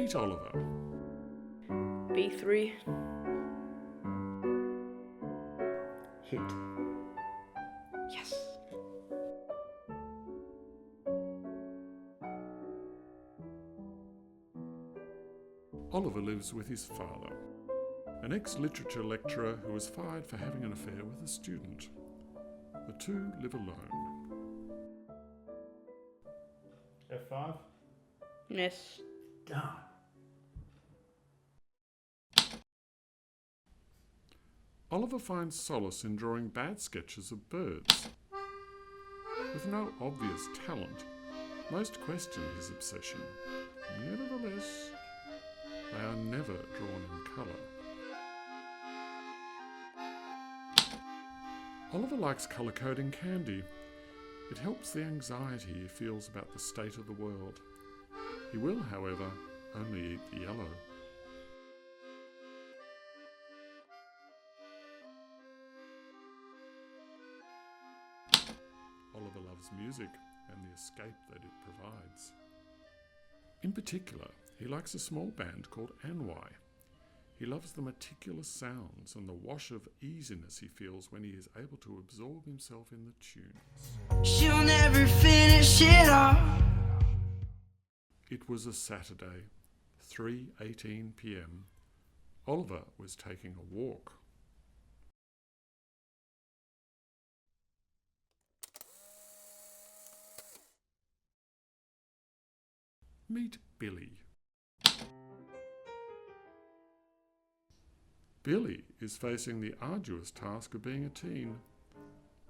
Meet Oliver. B3. Hit. Yes. Oliver lives with his father, an ex-literature lecturer who was fired for having an affair with a student. The two live alone. F5. Yes. Done. Oliver finds solace in drawing bad sketches of birds. With no obvious talent, most question his obsession. Nevertheless, they are never drawn in colour. Oliver likes colour-coding candy. It helps the anxiety he feels about the state of the world. He will, however, only eat the yellow. Oliver loves music and the escape that it provides. In particular, he likes a small band called Anwai. He loves the meticulous sounds and the wash of easiness he feels when he is able to absorb himself in the tunes. She'll never finish it all. It was a Saturday, 3:18 p.m. Oliver was taking a walk. Meet Billy. Billy is facing the arduous task of being a teen.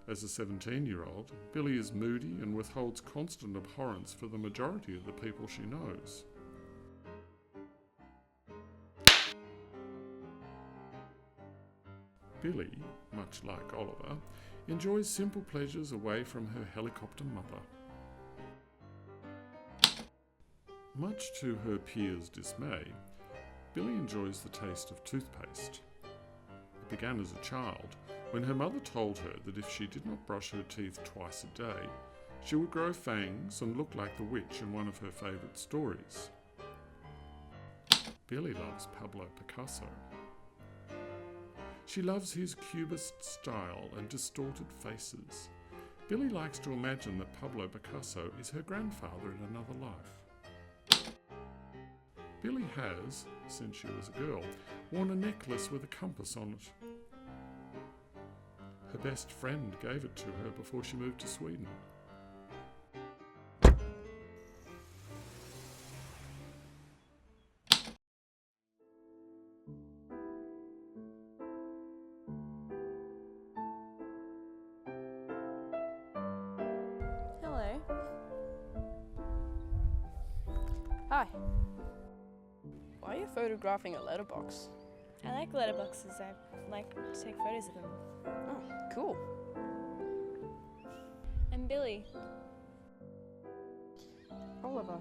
As a 17-year-old, Billy is moody and withholds constant abhorrence for the majority of the people she knows. Billy, much like Oliver, enjoys simple pleasures away from her helicopter mother. Much to her peers' dismay, Billy enjoys the taste of toothpaste. It began as a child, when her mother told her that if she did not brush her teeth twice a day, she would grow fangs and look like the witch in one of her favourite stories. Billy loves Pablo Picasso. She loves his cubist style and distorted faces. Billy likes to imagine that Pablo Picasso is her grandfather in another life. Billy has, since she was a girl, worn a necklace with a compass on it. Her best friend gave it to her before she moved to Sweden. Hello. Hi. Why are you photographing a letterbox? I like letterboxes. I like to take photos of them. Oh, cool. I'm Billy. Oliver.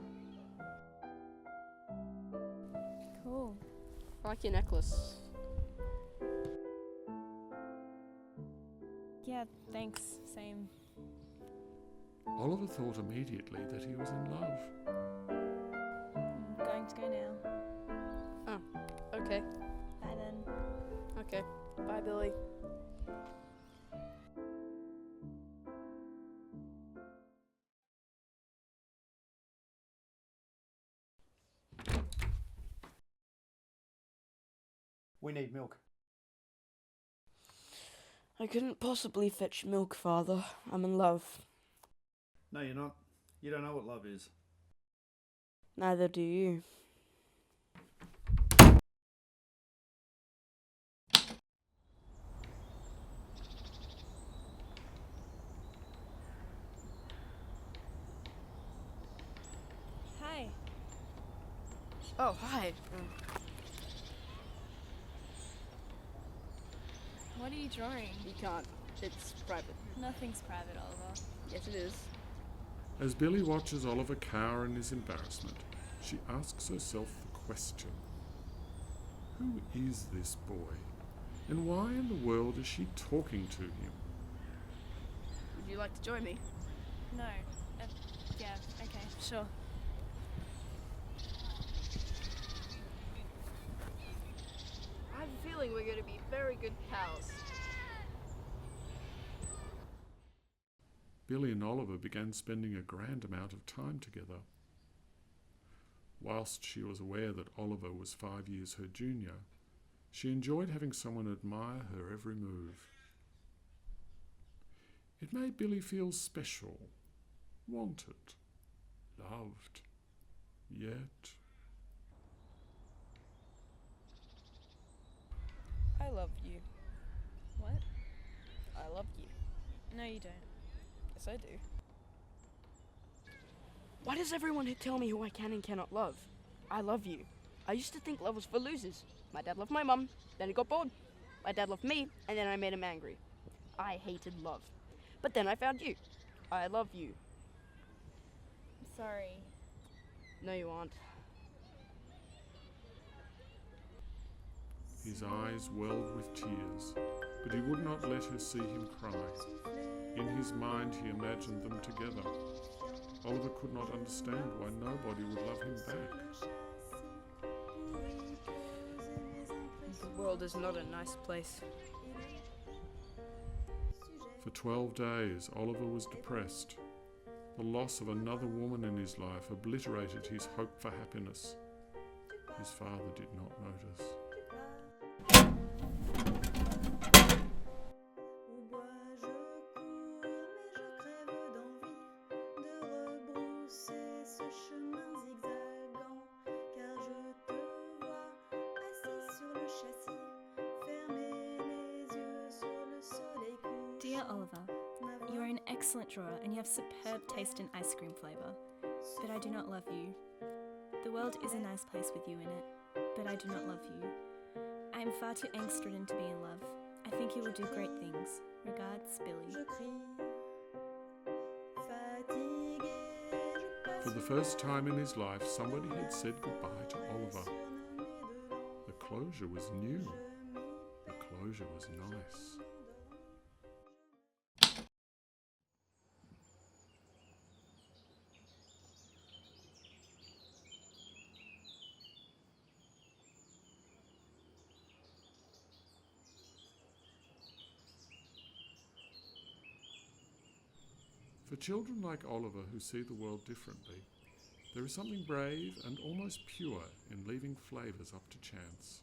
Cool. I like your necklace. Yeah, thanks. Same. Oliver thought immediately that he was in love. I'm going to go now. Oh, okay. Bye then. Okay. Bye, Billy. We need milk. I couldn't possibly fetch milk, Father. I'm in love. No, you're not. You don't know what love is. Neither do you. Hi. Oh, hi. What are you drawing? You can't. It's private. Nothing's private, Oliver. Yes, it is. As Billy watches Oliver cower in his embarrassment, she asks herself the question: who is this boy? And why in the world is she talking to him? Would you like to join me? No. Yeah, okay, sure. feeling we're going to be very good pals. Billy and Oliver began spending a grand amount of time together. Whilst she was aware that Oliver was 5 years her junior, she enjoyed having someone admire her every move. It made Billy feel special, wanted, loved, yet... I love you. What? I love you. No, you don't. Yes, I do. Why does everyone tell me who I can and cannot love? I love you. I used to think love was for losers. My dad loved my mum, then he got bored. My dad loved me, and then I made him angry. I hated love. But then I found you. I love you. I'm sorry. No, you aren't. His eyes welled with tears, but he would not let her see him cry. In his mind he imagined them together. Oliver could not understand why nobody would love him back. The world is not a nice place. For 12 days, Oliver was depressed. The loss of another woman in his life obliterated his hope for happiness. His father did not notice. Dear Oliver, you are an excellent drawer and you have superb taste in ice cream flavour, but I do not love you. The world is a nice place with you in it, but I do not love you. I am far too angst-ridden to be in love. I think you will do great things. Regards, Billy. For the first time in his life, somebody had said goodbye to Oliver. The closure was new. The closure was nice. For children like Oliver who see the world differently, there is something brave and almost pure in leaving flavours up to chance.